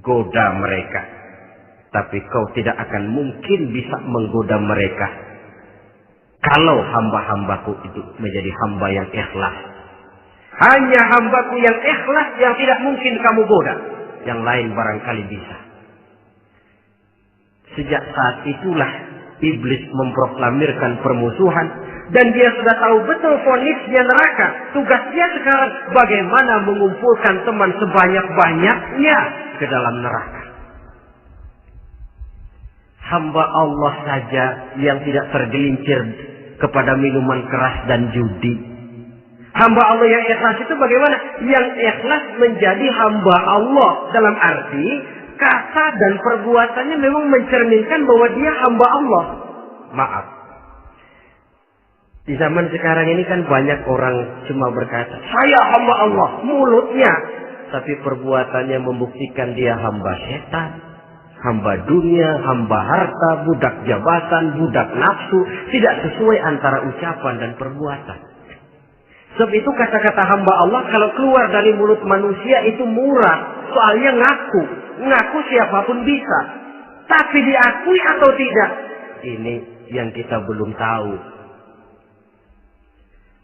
goda mereka. Tapi kau tidak akan mungkin bisa menggoda mereka kalau hamba-hambaku itu menjadi hamba yang ikhlas. Hanya hambaku yang ikhlas yang tidak mungkin kamu goda. Yang lain barangkali bisa. Sejak saat itulah iblis memproklamirkan permusuhan. Dan dia sudah tahu betul vonisnya neraka. Tugas dia sekarang bagaimana mengumpulkan teman sebanyak-banyaknya ke dalam neraka. Hamba Allah saja yang tidak tergelincir kepada minuman keras dan judi. Hamba Allah yang ikhlas itu bagaimana? Yang ikhlas menjadi hamba Allah. Dalam arti kata dan perbuatannya memang mencerminkan bahwa dia hamba Allah. Maaf. Di zaman sekarang ini kan banyak orang cuma berkata, saya hamba Allah, mulutnya. Tapi perbuatannya membuktikan dia hamba setan, hamba dunia, hamba harta, budak jabatan, budak nafsu. Tidak sesuai antara ucapan dan perbuatan. Sebab itu kata-kata hamba Allah kalau keluar dari mulut manusia itu murah. Soalnya ngaku. Ngaku siapapun bisa. Tapi diakui atau tidak? Ini yang kita belum tahu.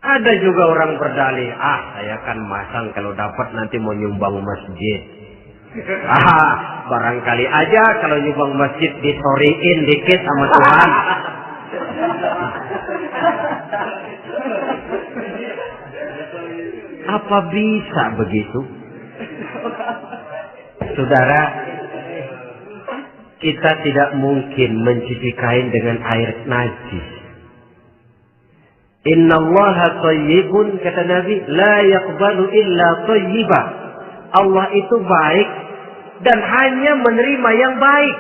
Ada juga orang berdalih, saya kan masang kalau dapat nanti mau nyumbang masjid. Barangkali aja kalau nyumbang masjid disoriin dikit sama Tuhan. Apa bisa begitu? Saudara, kita tidak mungkin mencuci kain dengan air najis. Inna Allaha thayyibun, kata Nabi, la yaqbalu illa thayyiba. Allah itu baik dan hanya menerima yang baik.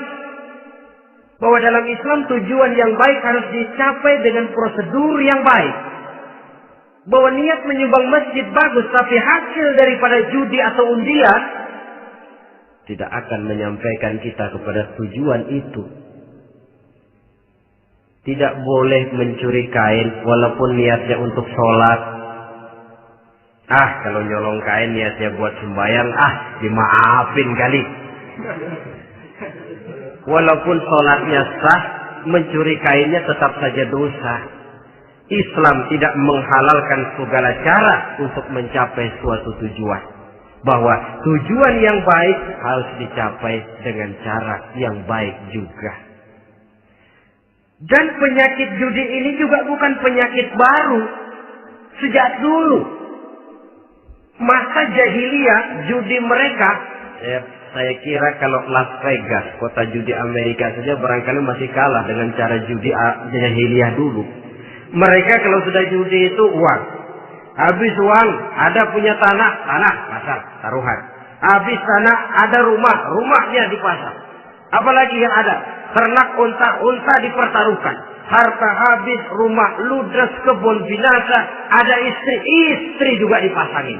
Bahwa dalam Islam tujuan yang baik harus dicapai dengan prosedur yang baik. Bahwa niat menyumbang masjid bagus, tapi hasil daripada judi atau undian tidak akan menyampaikan kita kepada tujuan itu. Tidak boleh mencuri kain walaupun niatnya untuk sholat. Kalau nyolong kain niatnya buat sembahyang, dimaafin kali. Walaupun sholatnya sah, mencuri kainnya tetap saja dosa. Islam tidak menghalalkan segala cara untuk mencapai suatu tujuan. Bahwa tujuan yang baik harus dicapai dengan cara yang baik juga. Dan penyakit judi ini juga bukan penyakit baru. Sejak dulu. Masa jahiliyah judi mereka. Saya kira kalau Las Vegas, kota judi Amerika saja barangkali masih kalah dengan cara judi jahiliyah dulu. Mereka kalau sudah judi itu uang. Habis uang, ada punya tanah pasar, taruhan. Habis tanah, ada rumahnya di pasar. Apalagi yang ada? Ternak unta dipertaruhkan. Harta habis, rumah ludes, kebun binasa. Ada istri juga dipasangin.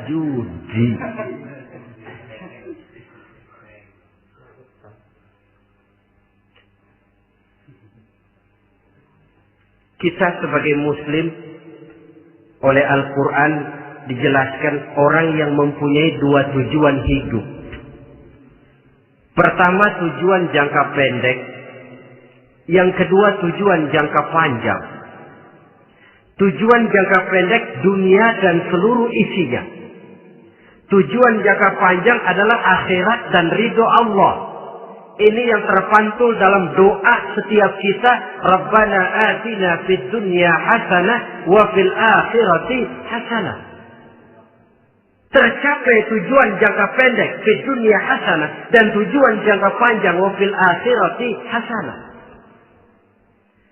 Judi. Kita sebagai muslim oleh Al-Quran dijelaskan orang yang mempunyai dua tujuan hidup. Pertama tujuan jangka pendek. Yang kedua tujuan jangka panjang. Tujuan jangka pendek dunia dan seluruh isinya. Tujuan jangka panjang adalah akhirat dan ridho Allah. Ini yang terpantul dalam doa setiap kita. Rabbana atina fid dunya hasanah wa fil akhirati hasanah. Tercapai tujuan jangka pendek di dunia hasanah dan tujuan jangka panjang wa fil akhirati hasanah.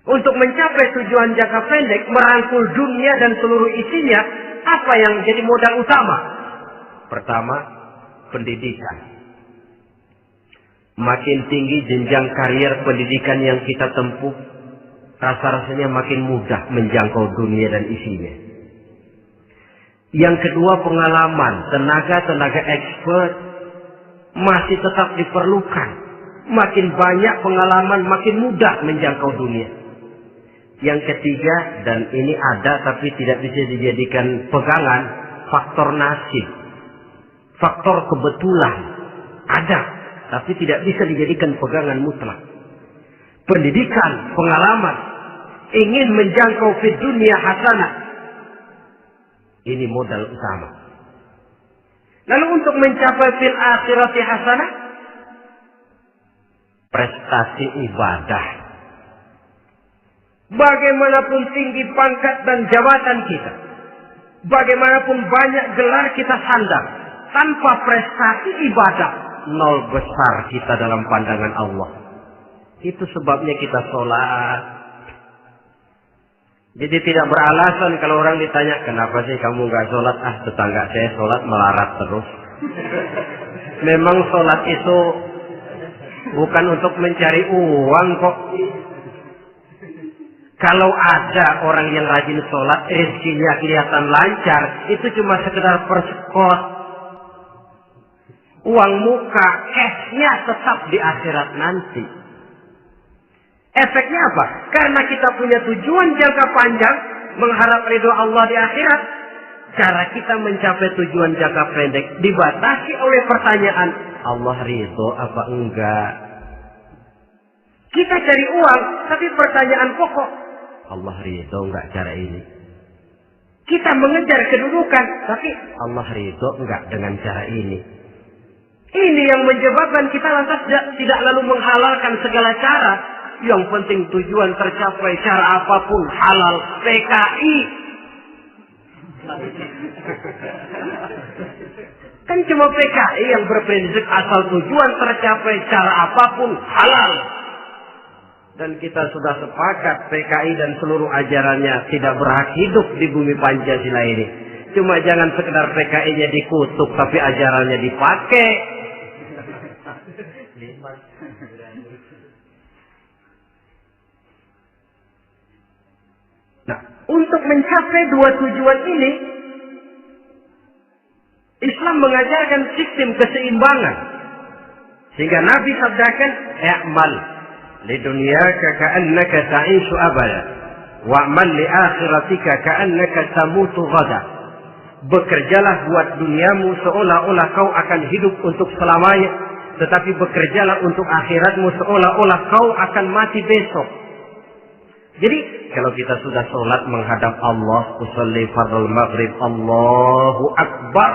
Untuk mencapai tujuan jangka pendek, merangkul dunia dan seluruh isinya, Apa yang jadi modal utama? Pertama, pendidikan. Makin tinggi jenjang karier pendidikan yang kita tempuh, rasa-rasanya makin mudah menjangkau dunia dan isinya. Yang kedua, pengalaman. Tenaga-tenaga expert masih tetap diperlukan. Makin banyak pengalaman, makin mudah menjangkau dunia. Yang ketiga, dan ini ada tapi tidak bisa dijadikan pegangan, faktor nasib. Faktor kebetulan. Ada, tapi tidak bisa dijadikan pegangan mutlak. Pendidikan, pengalaman, ingin menjangkau fid dunia hasanah. Ini modal utama. Lalu untuk mencapai fil akhirati hasanah, prestasi ibadah. Bagaimanapun tinggi pangkat dan jabatan kita, bagaimanapun banyak gelar kita sandang, tanpa prestasi ibadah, nol besar kita dalam pandangan Allah. Itu sebabnya kita sholat. Jadi tidak beralasan kalau orang ditanya, kenapa sih kamu nggak sholat? Ah, tetangga saya sholat melarat terus. Memang sholat itu bukan untuk mencari uang kok. Kalau ada orang yang rajin sholat, rezekinya kelihatan lancar, itu cuma sekedar persekot. Uang muka, cashnya tetap di akhirat nanti. Efeknya apa? Karena kita punya tujuan jangka panjang, mengharap ridho Allah di akhirat. Cara kita mencapai tujuan jangka pendek dibatasi oleh pertanyaan, Allah ridho apa enggak? Kita cari uang, tapi pertanyaan pokok, Allah ridho enggak cara ini? Kita mengejar kedudukan, tapi Allah ridho enggak dengan cara ini? Ini yang menyebabkan kita lantas tidak lalu menghalalkan segala cara. Yang penting tujuan tercapai cara apapun halal. PKI. Kan cuma PKI yang berprinsip asal tujuan tercapai cara apapun halal. Dan kita sudah sepakat PKI dan seluruh ajarannya tidak berhak hidup di bumi Pancasila ini. Cuma jangan sekedar PKI-nya dikutuk tapi ajarannya dipakai. Nah, untuk mencapai dua tujuan ini, Islam mengajarkan sistem keseimbangan. Sehingga Nabi sabdakan, "I'mal li dunyaka ka'annaka ta'ishu abada, wa'mal li akhiratika ka'annaka tamutu ghada." Bekerjalah buat duniamu seolah-olah kau akan hidup untuk selamanya, tetapi bekerjalah untuk akhiratmu seolah-olah kau akan mati besok. Jadi kalau kita sudah sholat menghadap Allah, usolli fardhu maghrib, Allahu Akbar,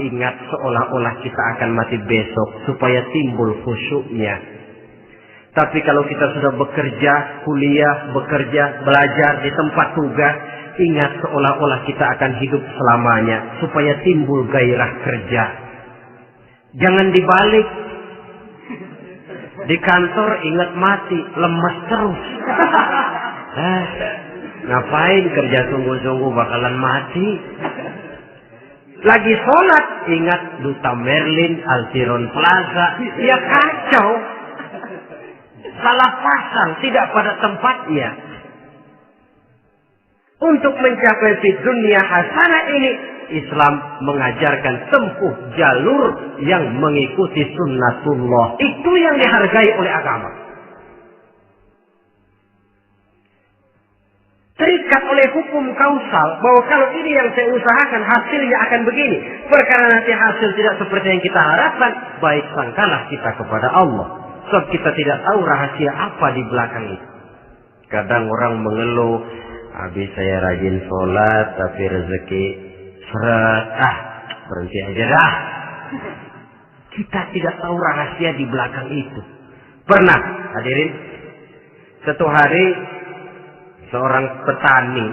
ingat seolah-olah kita akan mati besok supaya timbul khusyuknya. Tapi kalau kita sudah bekerja, kuliah, bekerja, belajar di tempat tugas, ingat seolah-olah kita akan hidup selamanya supaya timbul gairah kerja. Jangan dibalik. Di kantor ingat mati, lemas terus. Ngapain kerja sungguh-sungguh bakalan mati. Lagi sholat ingat Duta Merlin, Altiron Plaza, ya kacau. Salah pasang, tidak pada tempatnya. Untuk mencapai fid dunya hasanah ini, Islam mengajarkan tempuh jalur yang mengikuti sunnatullah. Itu yang dihargai oleh agama. Terikat oleh hukum kausal bahwa kalau ini yang saya usahakan hasilnya akan begini. Perkara nanti hasil tidak seperti yang kita harapkan, baik sangkalah kita kepada Allah. Sebab kita tidak tahu rahasia apa di belakang itu. Kadang orang mengeluh, habis saya rajin sholat tapi rezeki seret, berhenti aja dah. Kita tidak tahu rahasia di belakang itu. Pernah hadirin, satu hari seorang petani,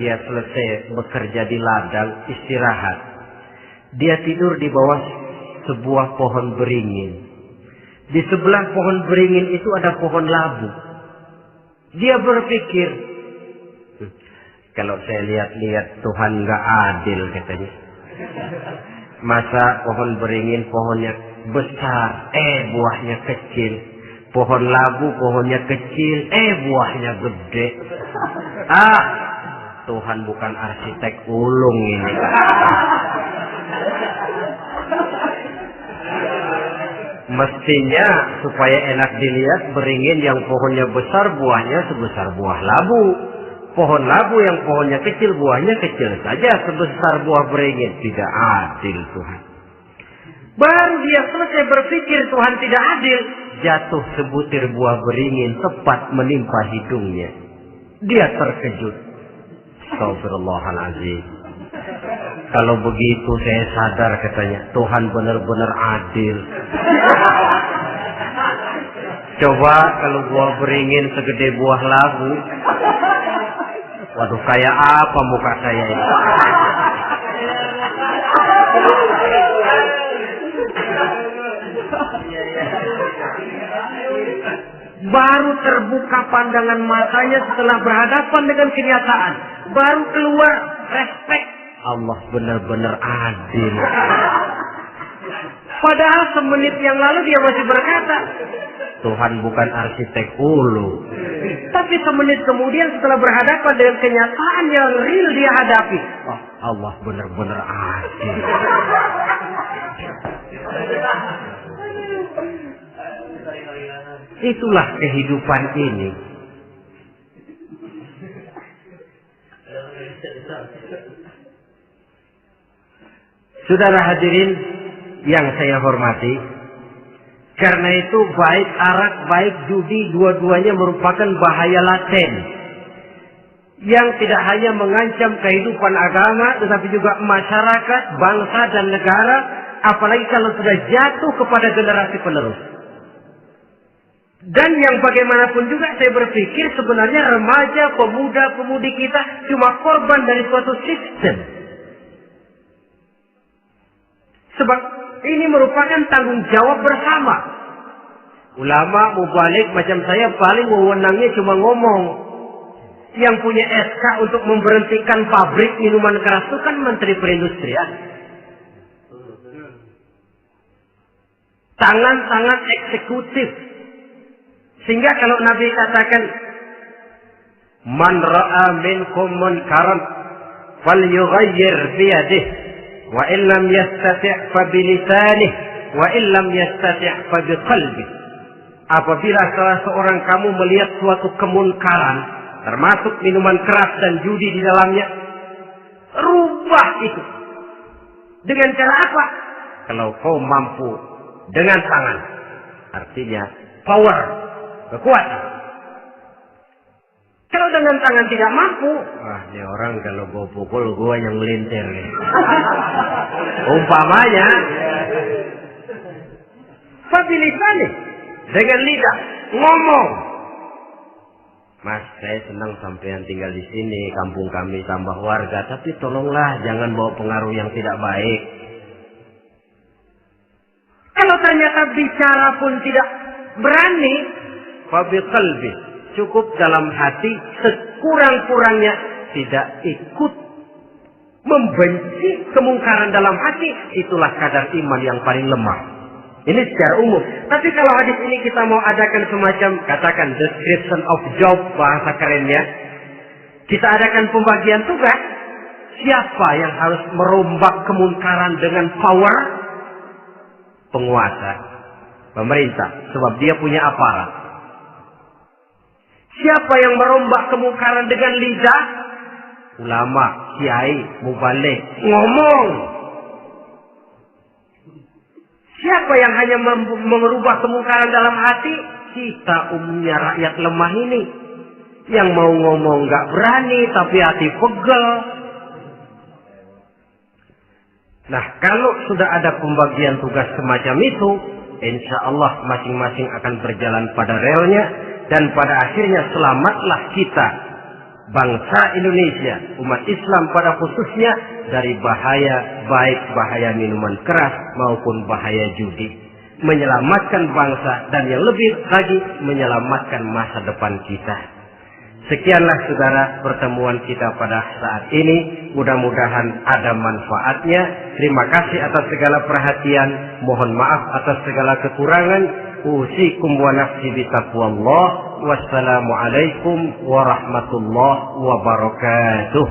dia selesai bekerja di ladang, istirahat. Dia tidur di bawah sebuah pohon beringin. Di sebelah pohon beringin itu ada pohon labu. Dia berpikir, Kalau saya lihat-lihat Tuhan nggak adil katanya. Masa pohon beringin pohonnya besar, buahnya kecil. Pohon labu pohonnya kecil, buahnya gede. Tuhan bukan arsitek ulung ini. Mestinya supaya enak dilihat beringin yang pohonnya besar buahnya sebesar buah labu. Pohon labu yang pohonnya kecil buahnya kecil saja sebesar buah beringin. Tidak adil Tuhan. Baru dia selesai berpikir Tuhan tidak adil, jatuh sebutir buah beringin tepat menimpa hidungnya. Dia terkejut. Astagfirullahaladzim. Kalau begitu saya sadar katanya Tuhan benar-benar adil. Coba kalau buah beringin segede buah labu. Waduh, kayak apa muka saya ini? Baru terbuka pandangan matanya setelah berhadapan dengan kenyataan. Baru keluar respek. Allah benar-benar adil. Padahal semenit yang lalu dia masih berkata, Tuhan bukan arsitek ulu. Tapi semenit kemudian setelah berhadapan dengan kenyataan yang real dia hadapi, Allah benar-benar adil. Itulah kehidupan ini. Saudara hadirin yang saya hormati, karena itu baik arak, baik judi, dua-duanya merupakan bahaya laten yang tidak hanya mengancam kehidupan agama, tetapi juga masyarakat, bangsa dan negara, apalagi kalau sudah jatuh kepada generasi penerus. Dan yang bagaimanapun juga saya berpikir sebenarnya remaja, pemuda, pemudi kita cuma korban dari suatu sistem. Sebab ini merupakan tanggung jawab bersama. Ulama mubalik macam saya paling wewenangnya cuma ngomong. Yang punya SK untuk memberhentikan pabrik minuman keras itu kan Menteri Perindustrian. Tangan-tangan eksekutif. Sehingga kalau Nabi katakan, Man ra'a minkum munkaran falyughayyir biyadihi wa illam yastati' fa bilisanihi wa illam yastati' fa biqalbihi. Apabila salah seorang kamu melihat suatu kemunkaran, termasuk minuman keras dan judi di dalamnya, rubah itu. Dengan cara apa? Kalau kau mampu dengan tangan, artinya power, kekuatan. Kalau dengan tangan tidak mampu, ini orang kalau gue pukul gue yang melintir nih. Umpamanya, fabilisan nih, dengan lidah ngomong. Mas, saya senang sampean tinggal di sini, kampung kami tambah warga, tapi tolonglah jangan bawa pengaruh yang tidak baik. Kalau ternyata bicara pun tidak berani, fabiqalbi, cukup dalam hati, sekurang-kurangnya tidak ikut membenci kemungkaran dalam hati, itulah kadar iman yang paling lemah. Ini secara umum. Tapi kalau hadis ini kita mau adakan semacam, katakan description of job, bahasa kerennya, kita adakan pembagian tugas. Siapa yang harus merombak kemungkaran dengan power? Penguasa, pemerintah, sebab dia punya aparat. Siapa yang merombak kemungkaran dengan lidah? Ulama, kiai, mubalik, ngomong. Siapa yang hanya merubah kemungkaran dalam hati? Kita umumnya rakyat lemah ini. Yang mau ngomong gak berani, tapi hati pegel. Nah, kalau sudah ada pembagian tugas semacam itu, insya Allah masing-masing akan berjalan pada relnya. Dan pada akhirnya selamatlah kita, bangsa Indonesia, umat Islam pada khususnya, dari bahaya, baik bahaya minuman keras maupun bahaya judi. Menyelamatkan bangsa dan yang lebih lagi menyelamatkan masa depan kita. Sekianlah saudara pertemuan kita pada saat ini. Mudah-mudahan ada manfaatnya. Terima kasih atas segala perhatian. Mohon maaf atas segala kekurangan. Usikum wa nafsi bitaqwallah. Wassalamualaikum warahmatullahi wabarakatuh.